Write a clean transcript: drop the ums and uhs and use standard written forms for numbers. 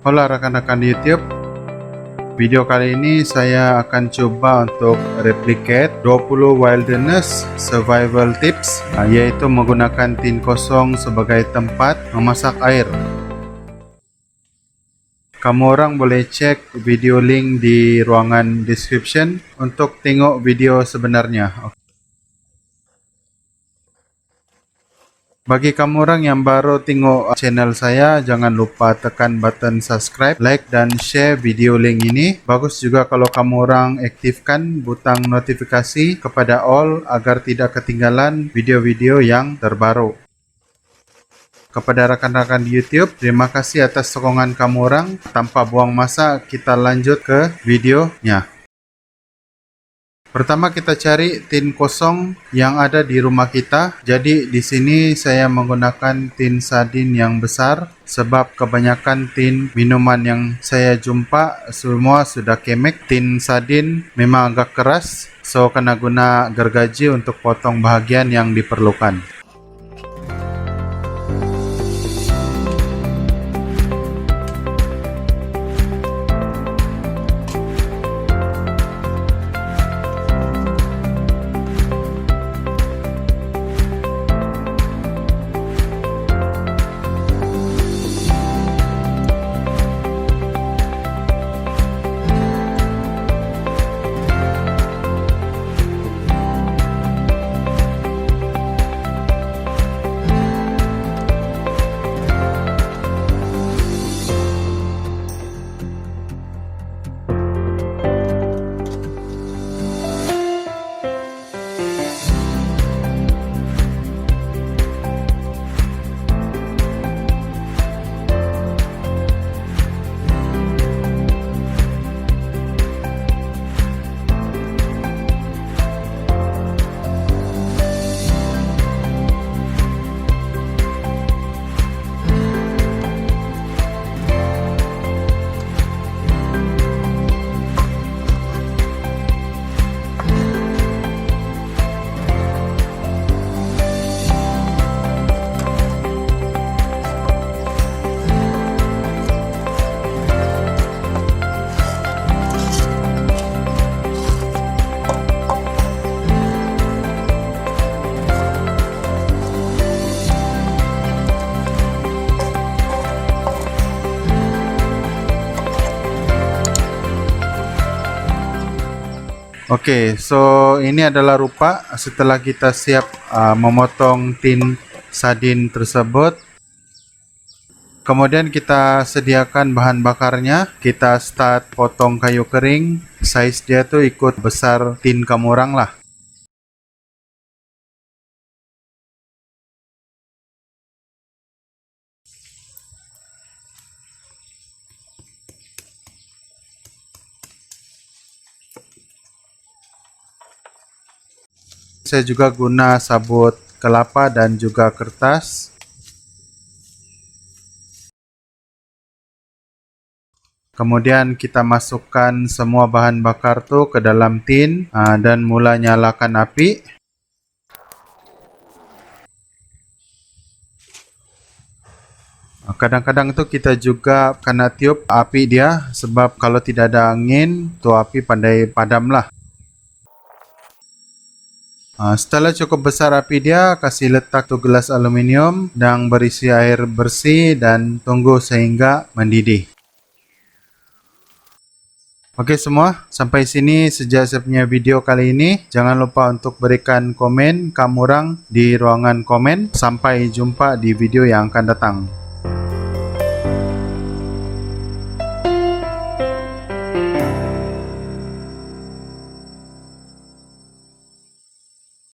Halo rekan-rekan di YouTube. Video kali ini saya akan coba untuk replicate 20 wilderness survival tips, yaitu menggunakan tin kosong sebagai tempat memasak air. Kamu orang boleh cek video link di ruangan description untuk tengok video sebenarnya. Bagi kamu orang yang baru tengok channel saya, jangan lupa tekan button subscribe, like dan share video link ini. Bagus juga kalau kamu orang aktifkan butang notifikasi kepada all agar tidak ketinggalan video-video yang terbaru. Kepada rekan-rekan di YouTube, terima kasih atas sokongan kamu orang. Tanpa buang masa, kita lanjut ke videonya. Pertama kita cari tin kosong yang ada di rumah kita. Jadi di sini saya menggunakan tin sardin yang besar sebab kebanyakan tin minuman yang saya jumpa semua sudah kemek. Tin sardin memang agak keras, so kena guna gergaji untuk potong bahagian yang diperlukan. Oke, so ini adalah rupa setelah kita siap memotong tin sardin tersebut. Kemudian kita sediakan bahan bakarnya. Kita start potong kayu kering. Size dia tuh ikut besar tin kamu orang lah. Saya juga guna sabut kelapa dan juga kertas. Kemudian kita masukkan semua bahan bakar tuh ke dalam tin dan mula nyalakan api. Kadang-kadang tuh kita juga kena tiup api dia sebab kalau tidak ada angin tuh api pandai padam lah. Setelah cukup besar api dia, kasih letak tuh gelas aluminium dan berisi air bersih dan tunggu sehingga mendidih. Oke semua, sampai sini saja saya punya video kali ini. Jangan lupa untuk berikan komen kamu orang di ruangan komen. Sampai jumpa di video yang akan datang.